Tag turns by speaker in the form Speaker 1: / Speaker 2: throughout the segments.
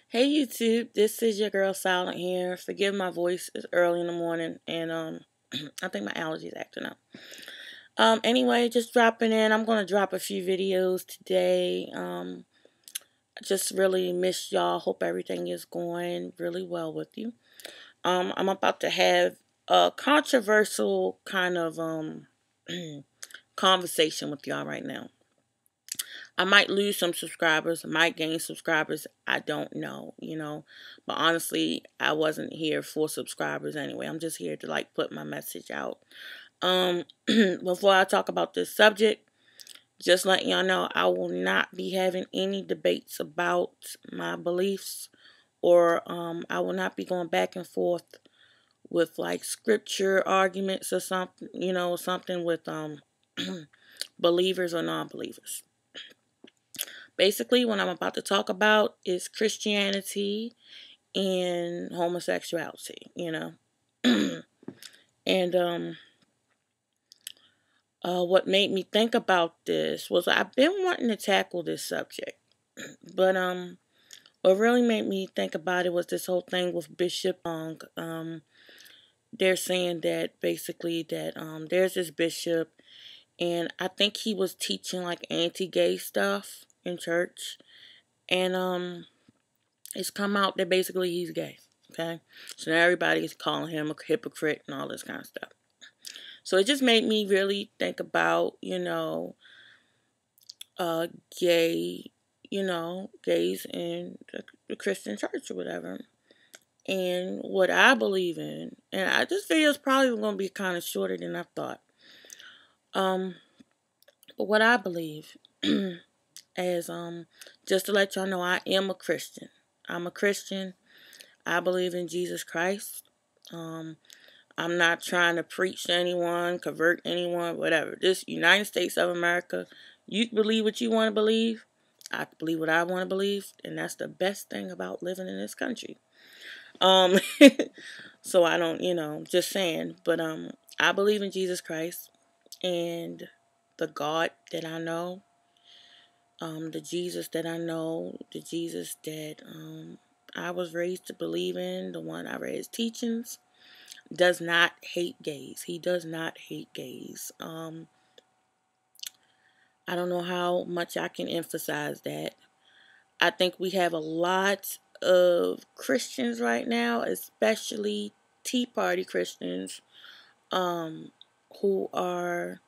Speaker 1: Hey YouTube, this is your girl Silent here. Forgive my voice, it's early in the morning and I think my allergies acting up. Anyway, just dropping in. I'm gonna drop a few videos today. I just really miss y'all. Hope everything is going really well with you. I'm about to have a controversial kind of conversation with y'all right now. I might lose some subscribers, I might gain subscribers, I don't know. But honestly, I wasn't here for subscribers anyway. I'm just here to put my message out. Before I talk about this subject, just letting y'all know I will not be having any debates about my beliefs, or I will not be going back and forth with scripture arguments or something, something with believers or non-believers. Basically, what I'm about to talk about is Christianity and homosexuality. And what made me think about this was I've been wanting to tackle this subject, but what really made me think about it was this whole thing with Bishop Long. They're saying that basically that there's this bishop, and I think he was teaching anti-gay stuff in church, and it's come out that basically he's gay. Okay, so now everybody's calling him a hypocrite and all this kind of stuff. So it just made me really think about, gay, gays in the Christian church or whatever, and what I believe in. And this video is probably going to be kind of shorter than I thought. But what I believe is just to let y'all know, I am a Christian. I'm a Christian. I believe in Jesus Christ. I'm not trying to preach to anyone, convert anyone, whatever. This United States of America, you believe what you want to believe. I believe what I want to believe, and that's the best thing about living in this country. Um, so I don't, just saying, but I believe in Jesus Christ and the God that I know, the Jesus that I know, the Jesus that I was raised to believe in, the one I read his teachings. Does not hate gays. He does not hate gays. I don't know how much I can emphasize that. I think we have a lot of Christians right now, especially Tea Party Christians, who are,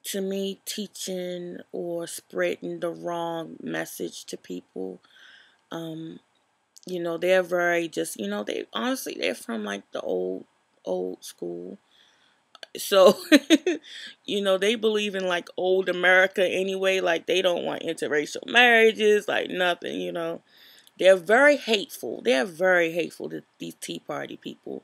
Speaker 1: to me, teaching or spreading the wrong message to people. They're very they honestly, they're from the old school. So, they believe in old America anyway. They don't want interracial marriages, nothing. They're very hateful. They're very hateful to these Tea Party people.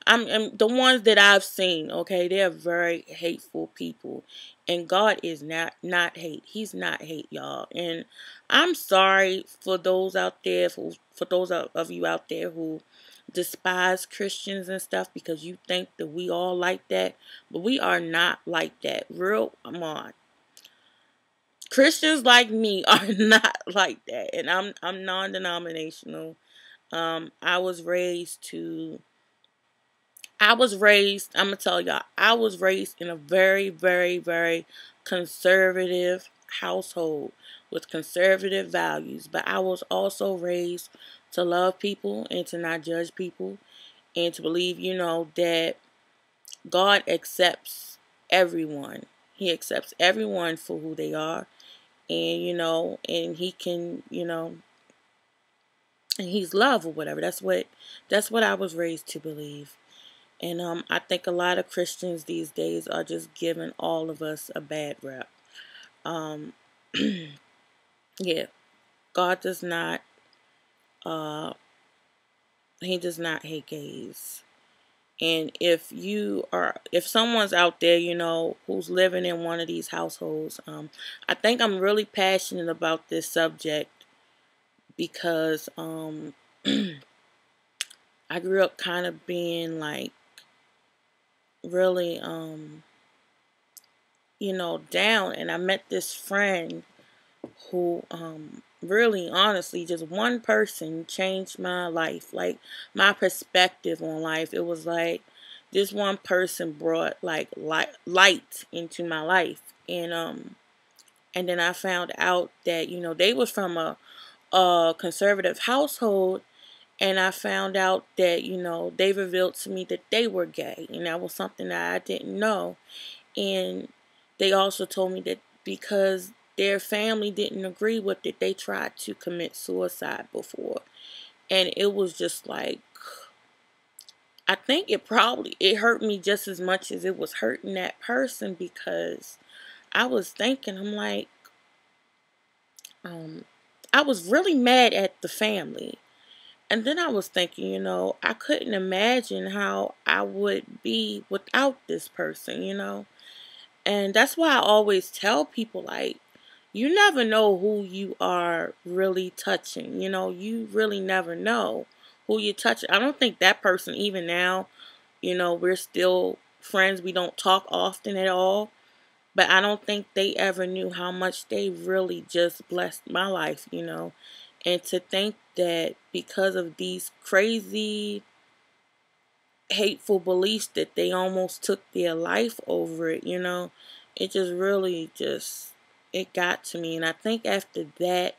Speaker 1: I'm the ones that I've seen, okay? They're very hateful people. And God is not hate. He's not hate, y'all. And I'm sorry for those out there, for those of you out there who despise Christians and stuff because you think that we all like that. But we are not like that. Come on. Christians like me are not like that. And I'm non-denominational. I was raised, I'm going to tell y'all, I was raised in a very, very, very conservative household with conservative values. But I was also raised to love people and to not judge people and to believe, that God accepts everyone. He accepts everyone for who they are. And, and he can, and he's love or whatever. That's what I was raised to believe. And I think a lot of Christians these days are just giving all of us a bad rap. Um, yeah, God does not, uh, he does not hate gays. And if someone's out there, who's living in one of these households, I think I'm really passionate about this subject because I grew up kind of being really down, and I met this friend who really honestly just one person changed my life, like my perspective on life. It was like this one person brought like light into my life. And then I found out that, they was from a conservative household, and I found out that, they revealed to me that they were gay, and that was something that I didn't know. And they also told me that because their family didn't agree with it, they tried to commit suicide before. And it was just like, I think it hurt me just as much as it was hurting that person, because I was thinking, I'm like, I was really mad at the family. And then I was thinking, I couldn't imagine how I would be without this person, And that's why I always tell people, like, you never know who you are really touching. You really never know who you touch. I don't think that person, even now, we're still friends. We don't talk often at all. But I don't think they ever knew how much they really just blessed my life. And to think that because of these crazy, hateful beliefs that they almost took their life over it. It just really it got to me. And I think after that,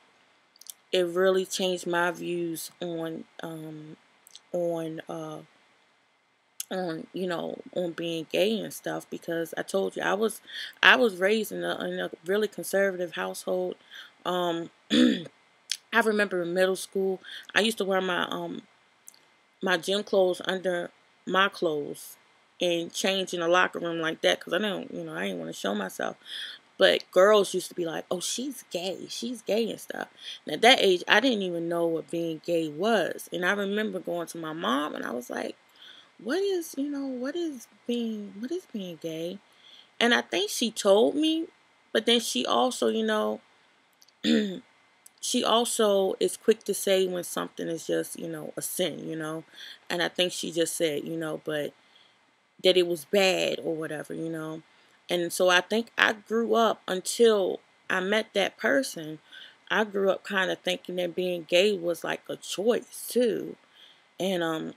Speaker 1: it really changed my views on on being gay and stuff, because I told you I was raised in a really conservative household. um I remember in middle school I used to wear my gym clothes under my clothes and change in the locker room like that, because I didn't want to show myself. But girls used to be like, oh, she's gay and stuff. And at that age, I didn't even know what being gay was. And I remember going to my mom and I was like, what is being gay? And I think she told me, but then she also, she also is quick to say when something is just, a sin. And I think she just said, but that it was bad or whatever. And so I think I grew up until I met that person. I grew up kind of thinking that being gay was like a choice too. And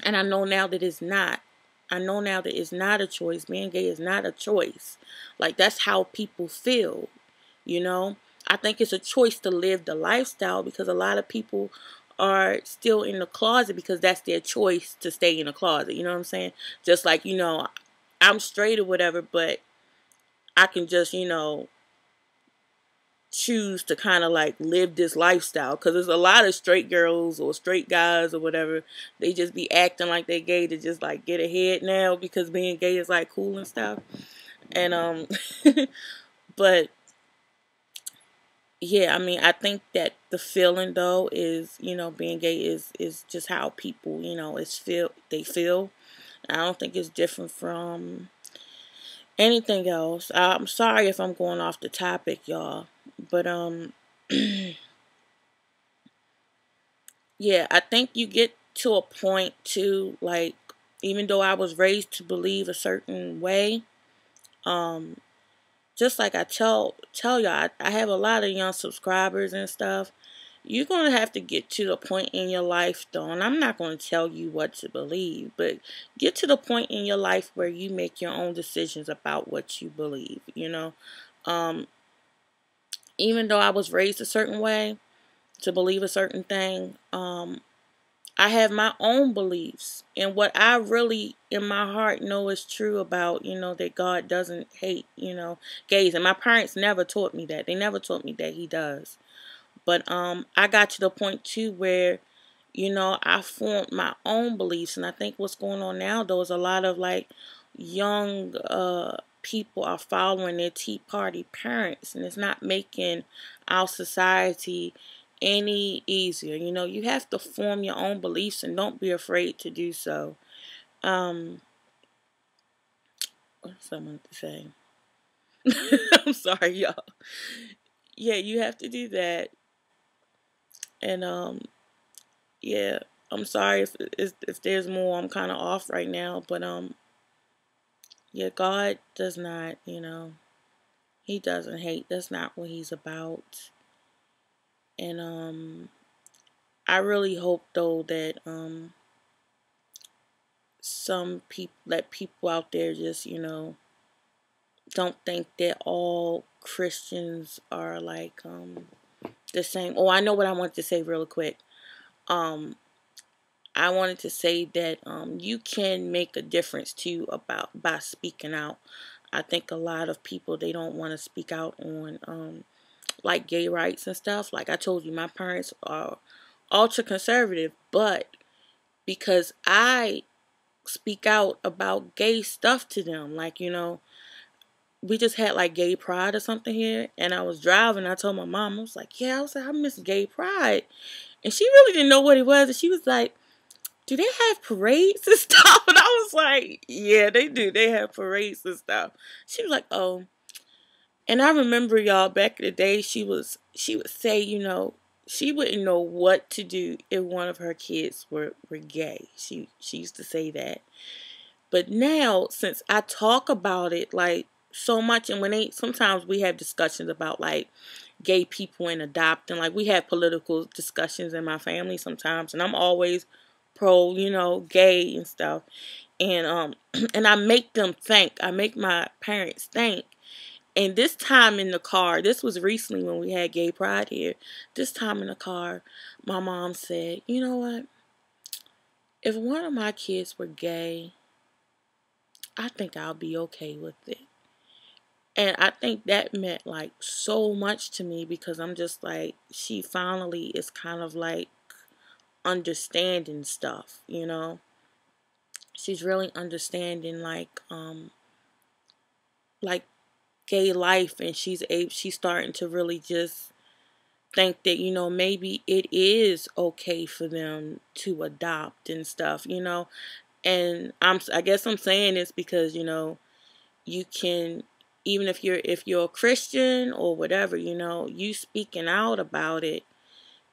Speaker 1: and I know now that it's not. I know now that it's not a choice. Being gay is not a choice. Like, that's how people feel, you know? I think it's a choice to live the lifestyle, because a lot of people are still in the closet because that's their choice to stay in the closet. You know what I'm saying? Just like, I'm straight or whatever, but I can just, choose to kind of like live this lifestyle, because there's a lot of straight girls or straight guys or whatever, they just be acting like they gay to just like get ahead now, because being gay is like cool and stuff. And but yeah, I mean, I think that the feeling though is, being gay is just how people, they feel. I don't think it's different from anything else. I'm sorry if I'm going off the topic, y'all, but yeah, I think you get to a point too, like, even though I was raised to believe a certain way, um, just like I tell y'all, I have a lot of young subscribers and stuff. You're gonna have to get to the point in your life though, and I'm not gonna tell you what to believe, but get to the point in your life where you make your own decisions about what you believe. Um, Even though I was raised a certain way to believe a certain thing, I have my own beliefs, and what I really in my heart know is true about, that God doesn't hate, gays. And my parents never taught me that. They never taught me that he does. But I got to the point too where, I formed my own beliefs. And I think what's going on now though is a lot of like young people are following their Tea Party parents, and it's not making our society any easier. You have to form your own beliefs, and don't be afraid to do so. Um, what's someone to say? I'm sorry, y'all. Yeah, you have to do that. And yeah, I'm sorry if there's more. I'm kind of off right now, but yeah, God does not. He doesn't hate. That's not what he's about. And I really hope though that some people, that people out there just, don't think that all Christians are like the same. Oh, I know what I want to say real quick. Um I wanted to say that you can make a difference too about by speaking out. I think a lot of people, they don't want to speak out on like gay rights and stuff. Like I told you, my parents are ultra conservative, but because I speak out about gay stuff to them, like we just had like gay pride or something here, and I was driving. I told my mom, I was like, yeah, I miss gay pride, and she really didn't know what it was, and she was like, do they have parades and stuff? And I was like, yeah, they do. They have parades and stuff. She was like, oh. And I remember, y'all, back in the day, she would say, she wouldn't know what to do if one of her kids were gay. She used to say that. But now, since I talk about it like so much, and sometimes we have discussions about like gay people and adopting, like we have political discussions in my family sometimes, and I'm always pro, gay and stuff. And and I make them think. I make my parents think. And this time in the car, this was recently when we had gay pride here. This time in the car, my mom said, you know what? If one of my kids were gay, I think I'll be okay with it. And I think that meant like so much to me, because I'm just like, she finally is kind of like understanding stuff, She's really understanding like gay life, and she's starting to really just think that, maybe it is okay for them to adopt and stuff, And I guess I'm saying this because, you can, even if you're a Christian or whatever, you speaking out about it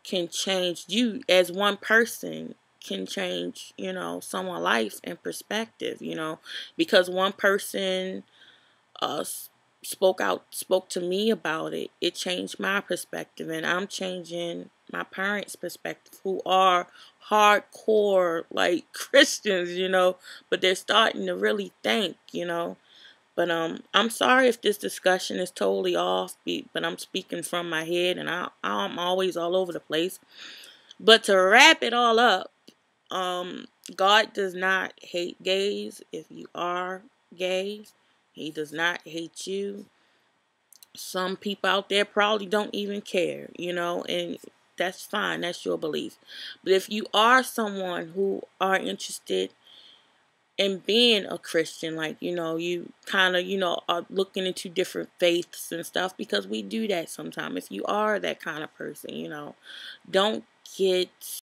Speaker 1: can change, you as one person can change, someone's life and perspective, because one person uh spoke to me about it. It changed my perspective, and I'm changing my parents' perspective, who are hardcore like Christians, but they're starting to really think. But I'm sorry if this discussion is totally off, but I'm speaking from my head, and I'm always all over the place. But to wrap it all up, God does not hate gays. If you are gay, He does not hate you. Some people out there probably don't even care, and that's fine. That's your belief. But if you are someone who are interested in being a Christian, like, you kind of, are looking into different faiths and stuff, because we do that sometimes. If you are that kind of person, don't get